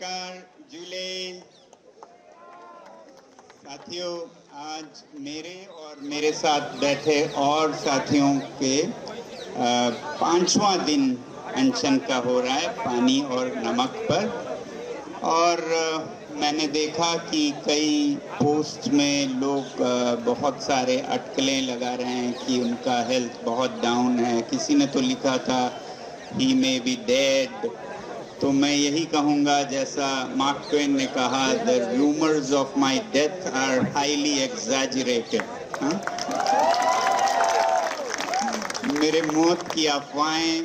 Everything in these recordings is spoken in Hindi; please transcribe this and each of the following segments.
नमस्कार जुले साथियों, आज मेरे और मेरे साथ बैठे और साथियों के 5वां दिन अनशन का हो रहा है पानी और नमक पर। और मैंने देखा कि कई पोस्ट में लोग बहुत सारे अटकलें लगा रहे हैं कि उनका हेल्थ बहुत डाउन है। किसी ने तो लिखा था ही मे बी डेड। तो मैं यही कहूँगा जैसा मार्क ट्वेन ने कहा, the rumours of my death are highly exaggerated. मेरे मौत की अफवाहें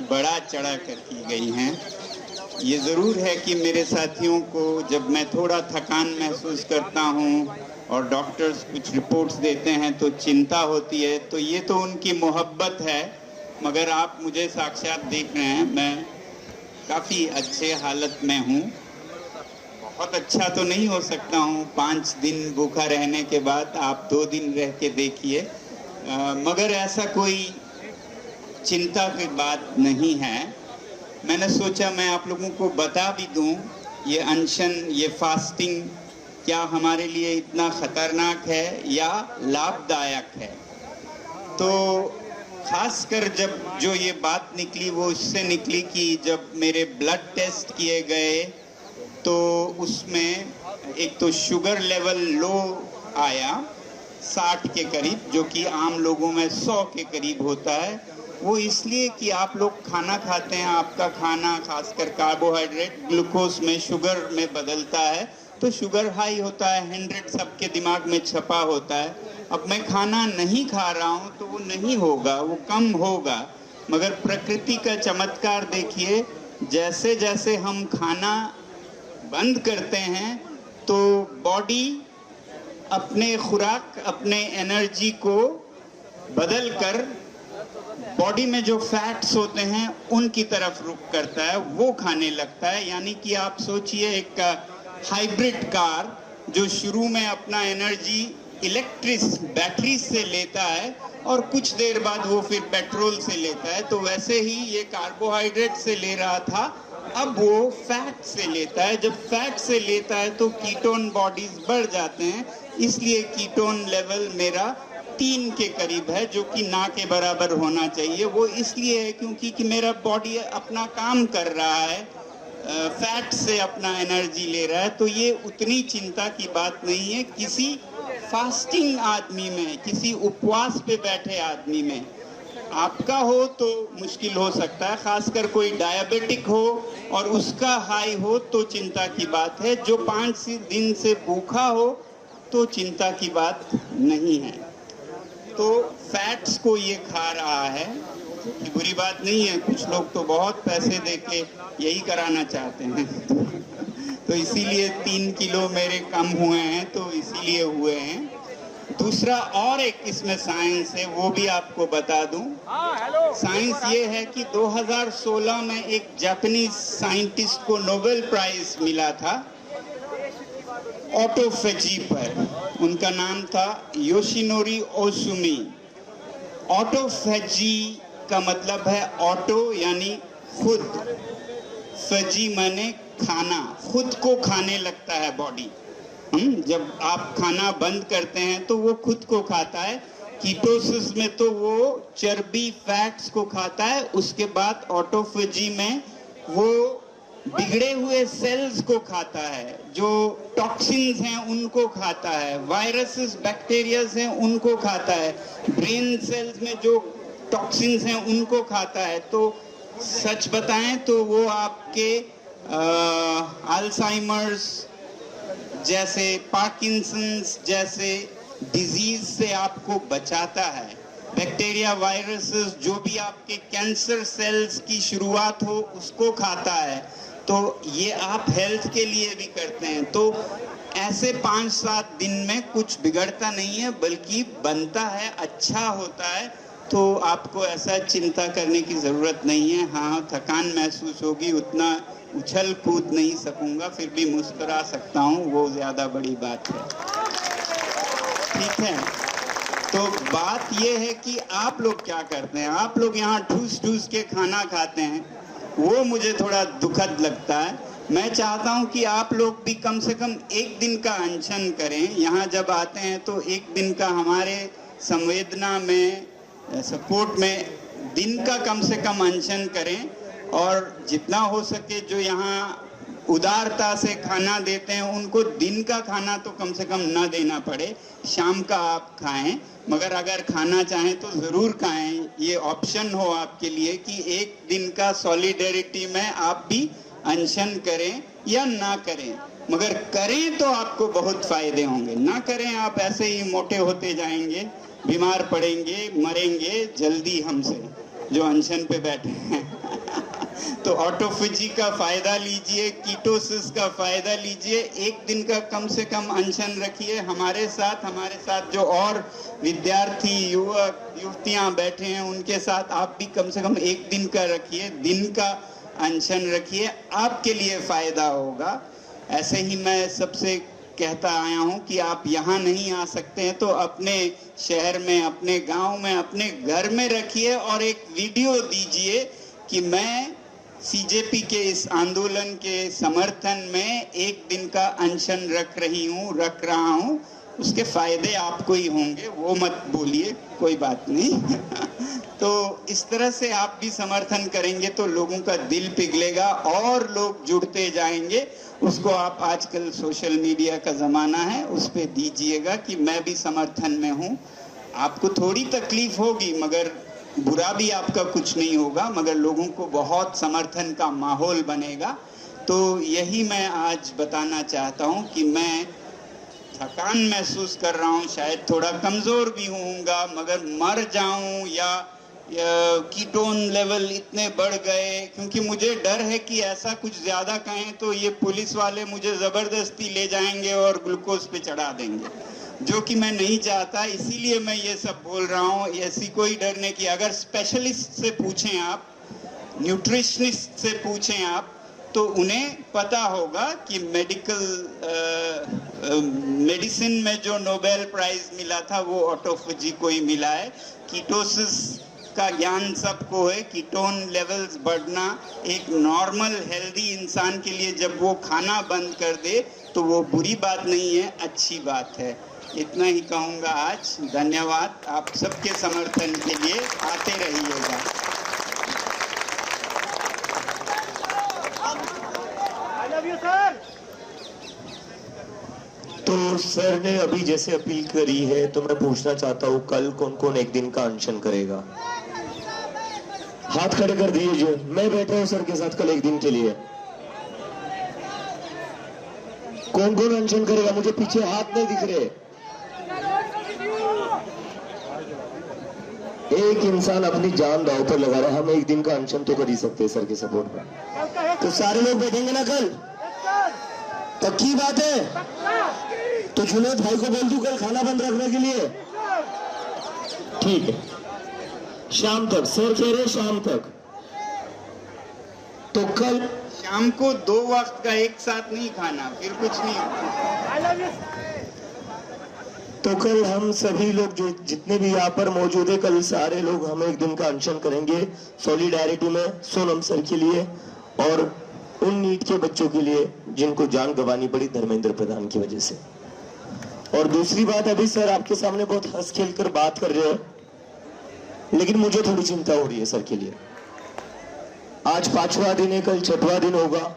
बढ़ा चढ़ा कर की गई हैं। ये ज़रूर है कि मेरे साथियों को जब मैं थोड़ा थकान महसूस करता हूँ और डॉक्टर्स कुछ रिपोर्ट्स देते हैं तो चिंता होती है। तो ये तो उनकी मोहब्बत है, मगर आप मुझे साक्षात देख रहे हैं, मैं काफ़ी अच्छे हालत में हूँ। बहुत अच्छा तो नहीं हो सकता हूँ 5 दिन भूखा रहने के बाद, आप 2 दिन रह के देखिए, मगर ऐसा कोई चिंता की बात नहीं है। मैंने सोचा मैं आप लोगों को बता भी दूँ, ये अनशन, ये फास्टिंग क्या हमारे लिए इतना ख़तरनाक है या लाभदायक है। तो खासकर जब जो ये बात निकली वो इससे निकली कि जब मेरे ब्लड टेस्ट किए गए तो उसमें एक तो शुगर लेवल लो आया 60 के करीब, जो कि आम लोगों में 100 के करीब होता है। वो इसलिए कि आप लोग खाना खाते हैं, आपका खाना खासकर कार्बोहाइड्रेट ग्लूकोज में शुगर में बदलता है, तो शुगर हाई होता है, 100 सबके दिमाग में छपा होता है। अब मैं खाना नहीं खा रहा हूँ तो वो नहीं होगा, वो कम होगा। मगर प्रकृति का चमत्कार देखिए, जैसे जैसे हम खाना बंद करते हैं तो बॉडी अपने खुराक, अपने एनर्जी को बदल कर बॉडी में जो फैट्स होते हैं उनकी तरफ रुख करता है, वो खाने लगता है। यानी कि आप सोचिए एक हाइब्रिड कार जो शुरू में अपना एनर्जी इलेक्ट्रिक बैटरी से लेता है और कुछ देर बाद वो फिर पेट्रोल से लेता है, तो वैसे ही ये कार्बोहाइड्रेट से ले रहा था, अब वो फैट से लेता है। जब फैट से लेता है तो कीटोन बॉडीज बढ़ जाते हैं, इसलिए कीटोन लेवल मेरा 3 के करीब है, जो कि ना के बराबर होना चाहिए। वो इसलिए है क्योंकि कि मेरा बॉडी अपना काम कर रहा है, फैट से अपना एनर्जी ले रहा है। तो ये उतनी चिंता की बात नहीं है किसी फास्टिंग आदमी में, किसी उपवास पे बैठे आदमी में। आपका हो तो मुश्किल हो सकता है, खासकर कोई डायबिटिक हो और उसका हाई हो तो चिंता की बात है। जो 5 दिन से भूखा हो तो चिंता की बात नहीं है। तो फैट्स को ये खा रहा है, ये बुरी बात नहीं है। कुछ लोग तो बहुत पैसे देके यही कराना चाहते हैं तो इसीलिए 3 किलो मेरे कम हुए हैं, तो इसीलिए हुए हैं। दूसरा और एक इसमें साइंस है, वो भी आपको बता दूं। साइंस ये है कि 2016 में एक जापानीज साइंटिस्ट को नोबेल प्राइज मिला था ऑटोफेजी पर। उनका नाम था योशिनोरी ओसुमी। ऑटोफेजी का मतलब है ऑटो यानी खुद, फेजी माने खाना, खुद को खाने लगता है बॉडी। जब आप खाना बंद करते हैं तो वो खुद को खाता है। कीटोसिस में तो वो चर्बी फैट्स को खाता है, उसके बाद ऑटोफेजी में वो बिगड़े हुए सेल्स को खाता है, जो टॉक्सिन्स हैं उनको खाता है, वायरसेस बैक्टीरियाज हैं उनको खाता है, ब्रेन सेल्स में जो टॉक्सिन्स हैं उनको खाता है। तो सच बताएं तो वो आपके अल्जाइमर्स जैसे, पार्किंसंस जैसे डिजीज से आपको बचाता है। बैक्टीरिया, वायरसेस, जो भी आपके कैंसर सेल्स की शुरुआत हो उसको खाता है। तो ये आप हेल्थ के लिए भी करते हैं। तो ऐसे 5-7 दिन में कुछ बिगड़ता नहीं है, बल्कि बनता है, अच्छा होता है। तो आपको ऐसा चिंता करने की ज़रूरत नहीं है। हाँ, थकान महसूस होगी, उतना उछल कूद नहीं सकूंगा, फिर भी मुस्कुरा सकता हूँ, वो ज़्यादा बड़ी बात है। ठीक है, तो बात ये है कि आप लोग क्या करते हैं। आप लोग यहाँ ठूस ठूस के खाना खाते हैं, वो मुझे थोड़ा दुखद लगता है। मैं चाहता हूं कि आप लोग भी कम से कम एक दिन का अनशन करें। यहाँ जब आते हैं तो एक दिन का हमारे संवेदना में, सपोर्ट में दिन का कम से कम अनशन करें, और जितना हो सके जो यहाँ उदारता से खाना देते हैं उनको दिन का खाना तो कम से कम ना देना पड़े, शाम का आप खाएं। मगर अगर खाना चाहें तो ज़रूर खाएं, ये ऑप्शन हो आपके लिए कि एक दिन का सॉलिडेरिटी में आप भी अनशन करें या ना करें। मगर करें तो आपको बहुत फायदे होंगे, ना करें आप ऐसे ही मोटे होते जाएंगे, बीमार पड़ेंगे, मरेंगे जल्दी हमसे जो अनशन पे बैठे हैं। तो ऑटोफेजी का फायदा लीजिए, कीटोसिस का फायदा लीजिए, एक दिन का कम से कम अनशन रखिए। हमारे साथ जो और विद्यार्थी, युवक, युवतियां बैठे हैं उनके साथ आप भी कम से कम एक दिन का रखिए, दिन का अनशन रखिए, आपके लिए फायदा होगा। ऐसे ही मैं सबसे कहता आया हूं कि आप यहाँ नहीं आ सकते हैं तो अपने शहर में, अपने गांव में, अपने घर में रखिए और एक वीडियो दीजिए कि मैं सीजेपी के इस आंदोलन के समर्थन में एक दिन का अनशन रख रहा हूँ। उसके फायदे आपको ही होंगे, वो मत बोलिए, कोई बात नहीं। तो इस तरह से आप भी समर्थन करेंगे तो लोगों का दिल पिघलेगा और लोग जुड़ते जाएंगे। उसको आप, आजकल सोशल मीडिया का ज़माना है, उस पर दीजिएगा कि मैं भी समर्थन में हूँ। आपको थोड़ी तकलीफ होगी मगर बुरा भी आपका कुछ नहीं होगा, मगर लोगों को बहुत समर्थन का माहौल बनेगा। तो यही मैं आज बताना चाहता हूँ कि मैं थकान महसूस कर रहा हूँ, शायद थोड़ा कमज़ोर भी होऊंगा, मगर मर जाऊँ या कीटोन लेवल इतने बढ़ गए, क्योंकि मुझे डर है कि ऐसा कुछ ज़्यादा कहें तो ये पुलिस वाले मुझे ज़बरदस्ती ले जाएंगे और ग्लूकोज पे चढ़ा देंगे, जो कि मैं नहीं चाहता। इसीलिए मैं ये सब बोल रहा हूँ। ऐसी कोई डरने की, अगर स्पेशलिस्ट से पूछें आप, न्यूट्रिशनिस्ट से पूछें आप, तो उन्हें पता होगा कि मेडिसिन में जो नोबेल प्राइज मिला था वो ऑटोफेजी को ही मिला है। कीटोसिस का ज्ञान सबको है। कीटोन लेवल्स बढ़ना एक नॉर्मल हेल्दी इंसान के लिए, जब वो खाना बंद कर दे तो वो बुरी बात नहीं है, अच्छी बात है। इतना ही कहूँगा आज। धन्यवाद आप सबके समर्थन के लिए, आते रहिएगा। तो सर ने अभी जैसे अपील करी है, तो मैं पूछना चाहता हूँ कल कौन कौन एक दिन का अनशन करेगा? हाथ खड़े कर दीजिए। मैं बैठा हूँ सर के साथ कल एक दिन के लिए। कौन कौन अनशन करेगा? मुझे पीछे हाथ नहीं दिख रहे। एक इंसान अपनी जान दांव पर लगा रहा है, हम एक दिन का अनशन तो कर ही सकते हैं सर के सपोर्ट में। तो सारे लोग बैठेंगे ना कल? पक्की बात है? तो जुनेद भाई को बोल दूं कल खाना बंद रखने के लिए? ठीक है, शाम तक सर कह रहे, शाम तक। तो कल शाम को 2 वक्त का एक साथ नहीं खाना, फिर कुछ नहीं होगा। तो कल हम सभी लोग जो जितने भी यहाँ पर मौजूद है, कल सारे लोग हम एक दिन का अनशन करेंगे सॉलिडारिटी में सोनम सर के लिए और उन नीट के बच्चों के लिए जिनको जान गंवानी पड़ी धर्मेंद्र प्रधान की वजह से। और दूसरी बात, अभी सर आपके सामने बहुत हंस खेल कर बात कर रहे हैं, लेकिन मुझे थोड़ी चिंता हो रही है सर के लिए। आज 5वां दिन है, कल 6वां दिन होगा।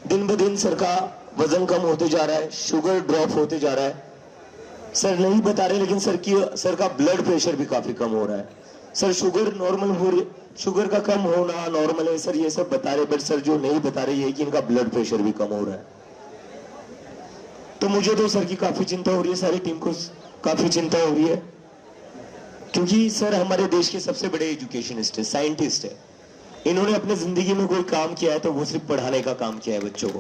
दिन ब दिन सर का वजन कम होते जा रहा है, शुगर ड्रॉप होते जा रहा है। सर नहीं बता रहे, लेकिन सर का ब्लड प्रेशर भी काफी कम हो रहा है। सर शुगर नॉर्मल हो रही, शुगर का कम होना नॉर्मल है सर, ये सब बता रहे, बट सर जो नहीं बता रहे ये कि इनका ब्लड प्रेशर भी कम हो रहा है। तो मुझे तो सर की काफी चिंता हो रही है, सारी टीम को काफी चिंता हो रही है, क्योंकि सर हमारे देश के सबसे बड़े एजुकेशनिस्ट है, साइंटिस्ट है। इन्होंने अपने जिंदगी में कोई काम किया है तो वो सिर्फ पढ़ाने का काम किया है बच्चों को।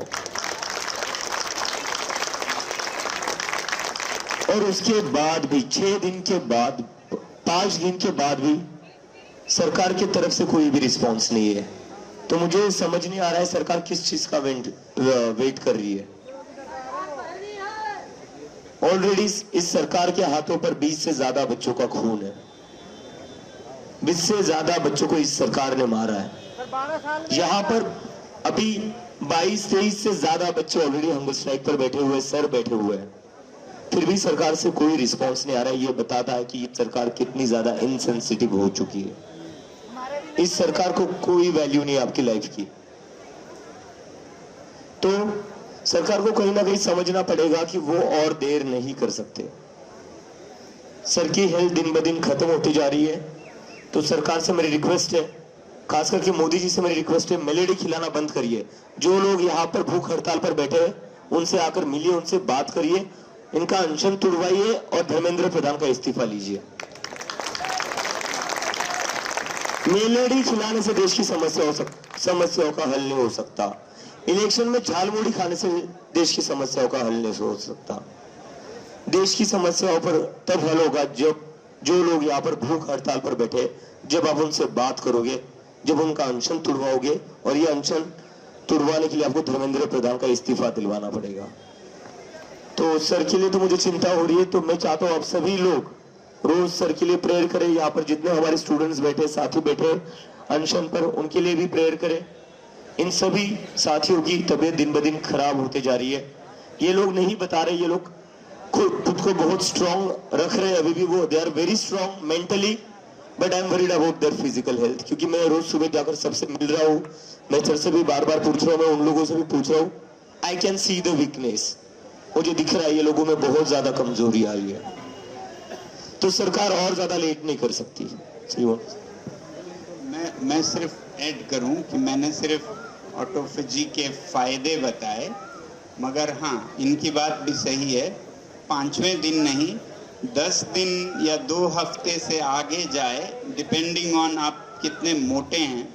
और उसके बाद भी 6 दिन के बाद, 5 दिन के बाद भी सरकार की तरफ से कोई भी रिस्पांस नहीं है। तो मुझे समझ नहीं आ रहा है सरकार किस चीज का वेट कर रही है। ऑलरेडी इस सरकार के हाथों पर 20 से ज्यादा बच्चों का खून है। 20 से ज्यादा बच्चों को इस सरकार ने मारा है। यहाँ पर अभी 22-23 से ज्यादा बच्चे ऑलरेडी हंगर स्ट्राइक पर बैठे हुए, सर बैठे हुए हैं, फिर भी सरकार से कोई रिस्पांस नहीं आ रहा है। ये बताता है कि ये सरकार कितनी ज्यादा इनसेंसिटिव हो चुकी है। इस सरकार को कोई वैल्यू नहीं आपकी लाइफ की। तो सरकार को कहीं ना कहीं समझना पड़ेगा कि वो और देर नहीं कर सकते। सर की हेल्थ दिन ब दिन खत्म होती जा रही है। तो सरकार से मेरी रिक्वेस्ट है, खास करके मोदी जी से मेरी रिक्वेस्ट है, मेलेडी खिलाना बंद करिए। जो लोग यहाँ पर भूख हड़ताल पर बैठे हैं उनसे आकर मिलिए, उनसे बात करिए, इनका अनशन तुड़वाइए और धर्मेंद्र प्रधान का इस्तीफा लीजिए। मेलेडी खिलाने से देश की समस्याओं का हल नहीं हो सकता। इलेक्शन में झालमुड़ी खाने से देश की समस्याओं का हल नहीं हो सकता। देश की समस्याओं पर तब हल होगा जब जो लोग यहाँ पर भूख हड़ताल पर बैठे, जब आप उनसे बात करोगे, जब उनका अनशन तुड़वाओगे। और ये अनशन तुड़वाने के लिए आपको धर्मेंद्र प्रधान का इस्तीफा दिलवाना पड़ेगा। तो सर के लिए तो मुझे चिंता हो रही है। तो मैं चाहता हूँ आप सभी लोग रोज सर के लिए प्रेयर करें। यहाँ पर जितने हमारे स्टूडेंट्स बैठे, साथी बैठे अनशन पर, उनके लिए भी प्रेयर करें। इन सभी साथियों की तबीयत दिन ब दिन खराब होते जा रही है। ये लोग नहीं बता रहे, ये लोग खुद को बहुत स्ट्रांग रख रहे हैं अभी भी। वो they are very strong mentally, but I am worried about their physical health. क्योंकि मैं रोज सुबह जाकर सबसे मिल रहा हूँ, मैं सर से भी बार बार पूछ रहा हूँ, मैं उन लोगों से भी पूछ रहा हूँ। I can see the weakness. मुझे दिख रहा है ये लोगों में बहुत ज्यादा कमजोरी आ रही है। तो सरकार और ज्यादा लेट नहीं कर सकती। मैं सिर्फ ऐड करूं कि मैंने सिर्फ ऑटोफेजी के फायदे बताए, मगर हाँ, इनकी बात भी सही है। 5वें दिन नहीं, 10 दिन या 2 हफ्ते से आगे जाए, डिपेंडिंग ऑन आप कितने मोटे हैं,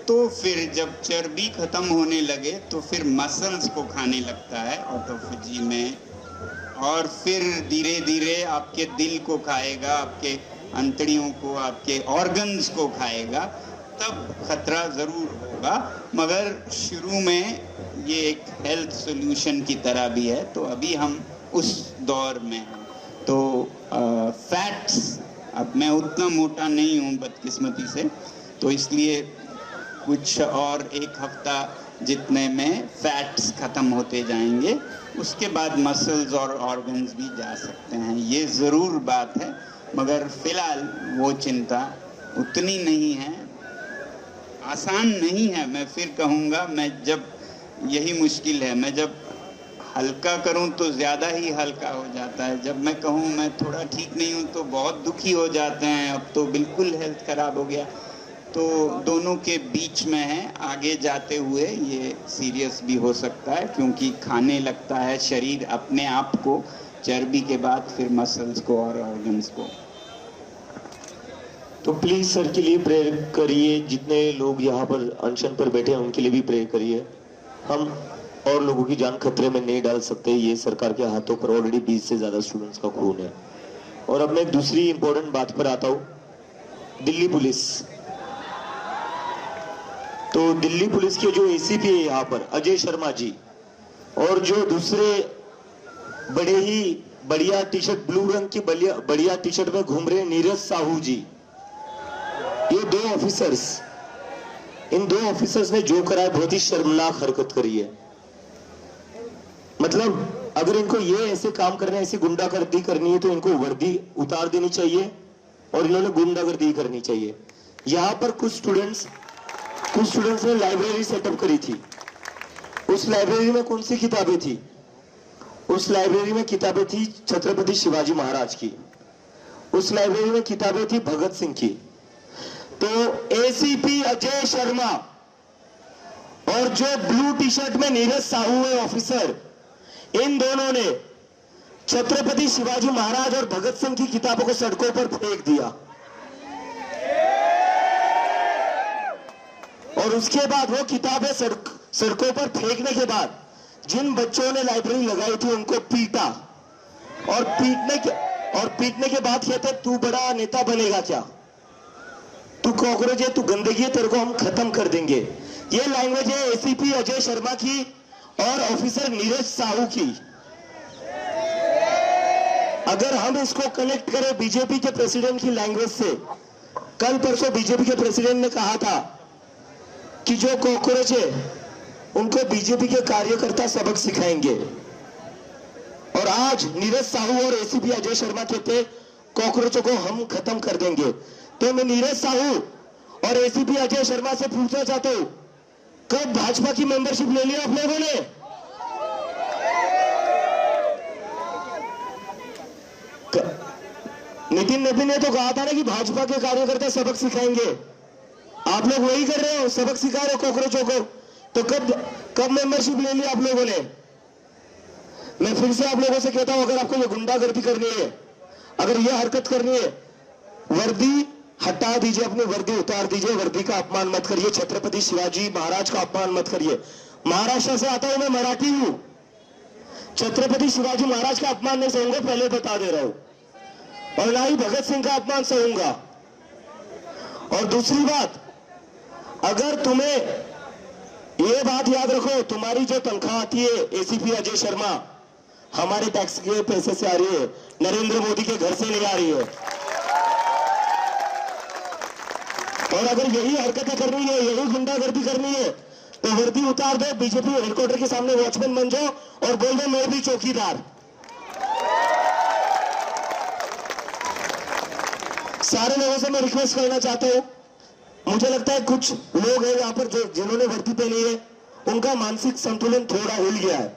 तो फिर जब चर्बी खत्म होने लगे तो फिर मसल्स को खाने लगता है ऑटोफेजी में, और फिर धीरे धीरे आपके दिल को खाएगा, आपके अंतड़ियों को, आपके ऑर्गन्स को खाएगा। तब खतरा ज़रूर होगा, मगर शुरू में ये एक हेल्थ सॉल्यूशन की तरह भी है। तो अभी हम उस दौर में हैं। तो फैट्स, अब मैं उतना मोटा नहीं हूँ बदकिस्मती से, तो इसलिए कुछ और 1 हफ्ता जितने में फैट्स ख़त्म होते जाएंगे, उसके बाद मसल्स और ऑर्गन्स भी जा सकते हैं। ये ज़रूर बात है, मगर फ़िलहाल वो चिंता उतनी नहीं है, आसान नहीं है। मैं फिर कहूँगा, मैं जब यही मुश्किल है, मैं जब हल्का करूँ तो ज़्यादा ही हल्का हो जाता है। जब मैं कहूँ मैं थोड़ा ठीक नहीं हूँ तो बहुत दुखी हो जाते हैं। अब तो बिल्कुल हेल्थ ख़राब हो गया। तो दोनों के बीच में है। आगे जाते हुए ये सीरियस भी हो सकता है, क्योंकि खाने लगता है शरीर अपने आप को, चर्बी के बाद फिर मसल्स को और ऑर्गन्स को। तो प्लीज सर के लिए प्रेयर करिए। जितने लोग यहाँ पर अनशन पर बैठे हैं उनके लिए भी प्रेयर करिए। हम और लोगों की जान खतरे में नहीं डाल सकते। ये सरकार के हाथों पर ऑलरेडी 20 से ज्यादा स्टूडेंट्स का खून है। और अब मैं एक दूसरी इंपॉर्टेंट बात पर आता हूँ, दिल्ली पुलिस। तो दिल्ली पुलिस के जो एसीपी है यहाँ पर, अजय शर्मा जी, और जो दूसरे बड़े ही बढ़िया टी शर्ट, ब्लू रंग की बढ़िया टी शर्ट में घूम रहे नीरज साहू जी, ये 2 ऑफिसर्स, इन 2 ऑफिसर्स ने जो करा है बहुत ही शर्मनाक हरकत करी है। मतलब अगर इनको ये ऐसे काम करना है, ऐसी गुंडागर्दी करनी है, तो इनको वर्दी उतार देनी चाहिए और इन्होंने गुंडागर्दी करनी चाहिए। यहाँ पर कुछ स्टूडेंट्स ने लाइब्रेरी सेटअप करी थी। उस लाइब्रेरी में कौन सी किताबें थी? उस लाइब्रेरी में किताबें थी छत्रपति शिवाजी महाराज की। उस लाइब्रेरी में किताबें थी भगत सिंह की। तो एसीपी अजय शर्मा और जो ब्लू टी शर्ट में नीरज साहू है ऑफिसर, इन दोनों ने छत्रपति शिवाजी महाराज और भगत सिंह की किताबों को सड़कों पर फेंक दिया। और उसके बाद वो किताबें सड़कों पर फेंकने के बाद जिन बच्चों ने लाइब्रेरी लगाई थी उनको पीटा, और पीटने के बाद कहते तू बड़ा नेता बनेगा क्या, तू कॉकरोच है, तू गंदगी है, तेरे को हम खत्म कर देंगे। ये लैंग्वेज है एसीपी अजय शर्मा की और ऑफिसर नीरज साहू की। अगर हम इसको कनेक्ट करें बीजेपी के प्रेसिडेंट की लैंग्वेज से, कल परसों बीजेपी के प्रेसिडेंट ने कहा था कि जो कॉकरोच है उनको बीजेपी के कार्यकर्ता सबक सिखाएंगे। और आज नीरज साहू और एसीपी अजय शर्मा कहते कॉकरोचों को हम खत्म कर देंगे। तो मैं नीरज साहू और एसीपी अजय शर्मा से पूछना चाहता हूं, कब भाजपा की मेंबरशिप ले लिया आप लोगों ने? नितिन नबी ने तो कहा था ना कि भाजपा के कार्यकर्ता सबक सिखाएंगे। आप लोग वही कर रहे हो, सबक सिखा रहे हो कॉकरोचों को। तो कब मेंबरशिप ले लिया आप लोगों ने? मैं फिर से आप लोगों से कहता हूं, अगर आपको ये गुंडागर्दी करनी है, अगर ये हरकत करनी है, वर्दी हटा दीजिए, अपनी वर्दी उतार दीजिए। वर्दी का अपमान मत करिए, छत्रपति शिवाजी महाराज का अपमान मत करिए। महाराष्ट्र से आता हूं, मैं मराठी हूं। छत्रपति शिवाजी महाराज का अपमान नहीं सहूंगा, पहले बता दे रहा हूं, और ना ही भगत सिंह का अपमान सहूंगा। और दूसरी बात, अगर तुम्हें ये बात याद रखो, तुम्हारी जो तनख्वाह आती है एसीपी अजय शर्मा, हमारे टैक्स के पैसे से आ रही है, नरेंद्र मोदी के घर से नहीं आ रही है। और अगर यही हरकतें करनी है, यही गुंडागर्दी करनी है, तो वर्दी उतार दो, बीजेपी हेडक्वार्टर के सामने वॉचमैन बन जाओ और बोल दो मैं भी चौकीदार। सारे लोगों से मैं रिक्वेस्ट करना चाहता हूं, मुझे लगता है कुछ लोग हैं यहाँ पर जो जिन्होंने वर्दी पहनी है, उनका मानसिक संतुलन थोड़ा हिल गया है।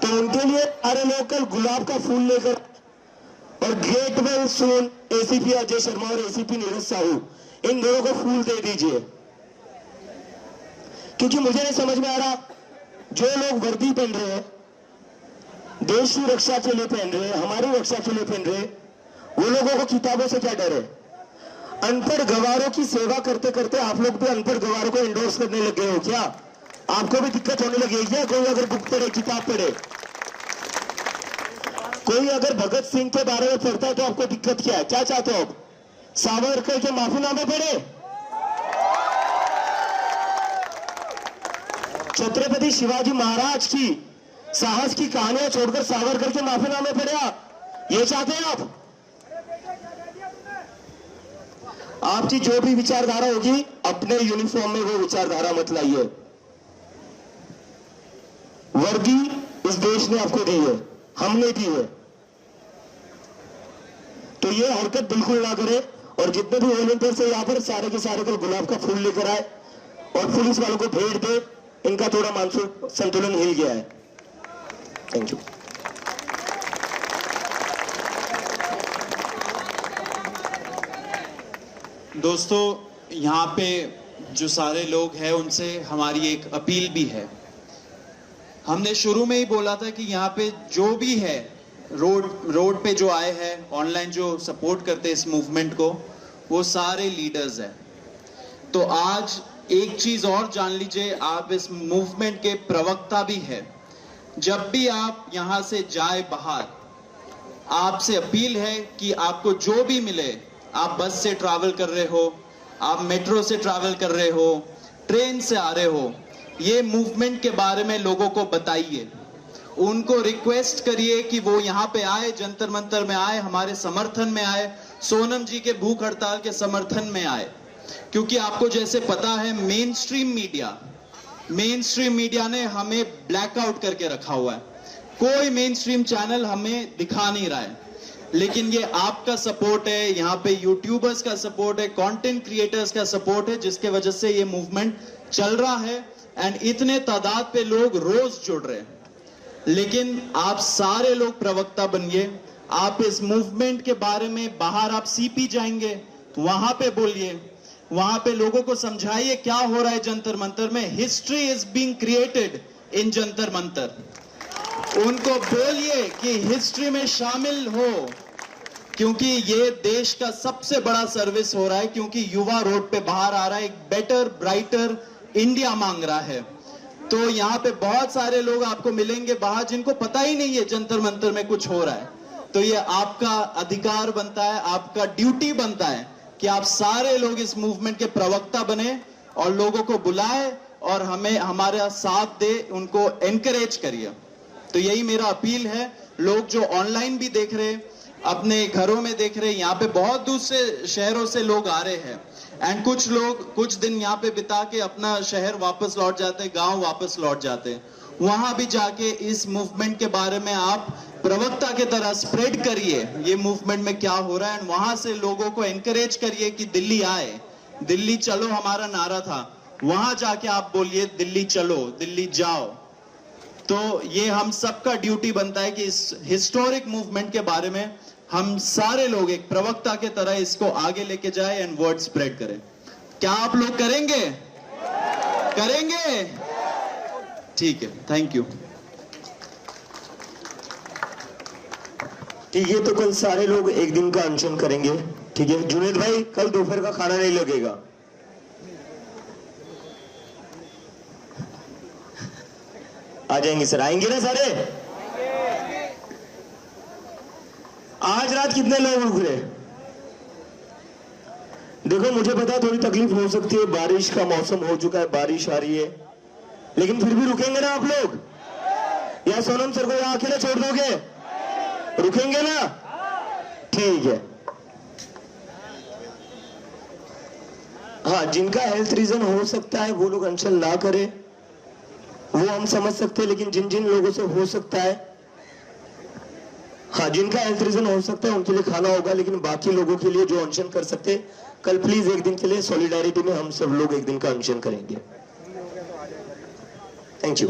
तो उनके लिए सारे लोग कल गुलाब का फूल लेकर और get well soon ACP Ajay Sharma और एसीपी नीरज साहू, इन दोनों को फूल दे दीजिए। क्योंकि मुझे नहीं समझ में आ रहा, जो लोग वर्दी पहन रहे हैं, देश की रक्षा के लिए पहन रहे हैं, हमारी रक्षा के लिए पहन रहे हैं, वो लोगों को किताबों से क्या डर है? अनपढ़ गवारों की सेवा करते करते आप लोग भी अनपढ़ गवारों को इंडोर्स करने लग गए हो क्या? आपको भी दिक्कत होने लगी है क्या? कोई अगर बुक पढ़े, किताब पढ़े, कोई अगर भगत सिंह के बारे में पढ़ता है तो आपको दिक्कत क्या है? क्या चाहते हो आप? सावरकर के माफीनामे पढ़े? छत्रपति शिवाजी महाराज की साहस की कहानियां छोड़कर सावरकर के माफीनामे पढ़े आप? ये चाहते हैं आप? आपकी जो भी विचारधारा होगी, अपने यूनिफॉर्म में वो विचारधारा मत लाइए। वर्दी इस देश ने आपको दी है, हमने दी है, तो ये हरकत बिल्कुल ना करें। और जितने भी वॉलंटियर्स है यहाँ पर, सारे के सारे को गुलाब का फूल लेकर आए और पुलिस वालों को भेंट दे। इनका थोड़ा मानसिक संतुलन हिल गया है। Thank you. दोस्तों, यहाँ पे जो सारे लोग हैं उनसे हमारी एक अपील भी है। हमने शुरू में ही बोला था कि यहाँ पे जो भी है, रोड पे जो आए हैं, ऑनलाइन जो सपोर्ट करते हैं इस मूवमेंट को, वो सारे लीडर्स हैं। तो आज एक चीज और जान लीजिए, आप इस मूवमेंट के प्रवक्ता भी हैं। जब भी आप यहाँ से जाए बाहर, आपसे अपील है कि आपको जो भी मिले, आप बस से ट्रैवल कर रहे हो, आप मेट्रो से ट्रैवल कर रहे हो, ट्रेन से आ रहे हो, ये मूवमेंट के बारे में लोगों को बताइए। उनको रिक्वेस्ट करिए कि वो यहाँ पे आए, जंतर मंतर में आए, हमारे समर्थन में आए, सोनम जी के भूख हड़ताल के समर्थन में आए। क्योंकि आपको जैसे पता है, मेन स्ट्रीम मीडिया ने हमें ब्लैकआउट करके रखा हुआ है। कोई मेन स्ट्रीम चैनल हमें दिखा नहीं रहा है। लेकिन ये आपका सपोर्ट है, यहाँ पे यूट्यूबर्स का सपोर्ट है, कंटेंट क्रिएटर्स का सपोर्ट है, जिसके वजह से ये मूवमेंट चल रहा है। एंड इतने तादाद पे लोग रोज जुड़ रहे हैं। लेकिन आप सारे लोग प्रवक्ता बनिए। आप इस मूवमेंट के बारे में बाहर आप सीपी जाएंगे, वहां पे बोलिए, वहां पे लोगों को समझाइए क्या हो रहा है जंतर मंतर में। History is being created in Jantar Mantar. उनको बोलिए कि हिस्ट्री में शामिल हो, क्योंकि ये देश का सबसे बड़ा सर्विस हो रहा है। क्योंकि युवा रोड पे बाहर आ रहा है, एक बेटर ब्राइटर इंडिया मांग रहा है। तो यहाँ पे बहुत सारे लोग आपको मिलेंगे बाहर, जिनको पता ही नहीं है जंतर मंतर में कुछ हो रहा है। तो ये आपका अधिकार बनता है, आपका ड्यूटी बनता है कि आप सारे लोग इस मूवमेंट के प्रवक्ता बने और लोगों को बुलाए और हमें हमारा साथ दे, उनको एनकरेज करिए। तो यही मेरा अपील है। लोग जो ऑनलाइन भी देख रहे, अपने घरों में देख रहे, यहाँ पे बहुत दूसरे शहरों से लोग आ रहे हैं। एंड कुछ लोग कुछ दिन यहाँ पे बिता के अपना शहर वापस लौट जाते हैं, गांव वापस लौट जाते हैं। वहां भी जाके इस मूवमेंट के बारे में आप प्रवक्ता के तरह स्प्रेड करिए, ये मूवमेंट में क्या हो रहा है, एंड वहां से लोगों को एनकरेज करिए कि दिल्ली आए, दिल्ली चलो हमारा नारा था, वहां जाके आप बोलिए दिल्ली चलो, दिल्ली जाओ। तो ये हम सबका ड्यूटी बनता है कि इस हिस्टोरिक मूवमेंट के बारे में हम सारे लोग एक प्रवक्ता के तरह इसको आगे लेके जाए एंड वर्ड स्प्रेड करें। क्या आप लोग करेंगे? करेंगे? ठीक है, थैंक यू। ठीक है, तो कल सारे लोग एक दिन का अनशन करेंगे। ठीक है जुनेद भाई, कल दोपहर का खाना नहीं लगेगा। आ जाएंगे सर, आएंगे ना सारे? आज रात कितने लोग रुक रहे? देखो मुझे पता थोड़ी तकलीफ हो सकती है, बारिश का मौसम हो चुका है, बारिश आ रही है, लेकिन फिर भी रुकेंगे ना आप लोग? या सोनम सर को यहाँ अकेले छोड़ दोगे? रुकेंगे ना? ठीक है। हाँ, जिनका हेल्थ रीजन हो सकता है वो लोग अनशन ना करें, वो हम समझ सकते हैं, लेकिन जिन जिन लोगों से हो सकता है, हाँ जिनका हेल्थ रीजन हो सकता है उनके लिए खाना होगा, लेकिन बाकी लोगों के लिए जो अनशन कर सकते हैं, कल प्लीज एक दिन के लिए सॉलिडारिटी में हम सब लोग एक दिन का अनशन करेंगे। Thank you.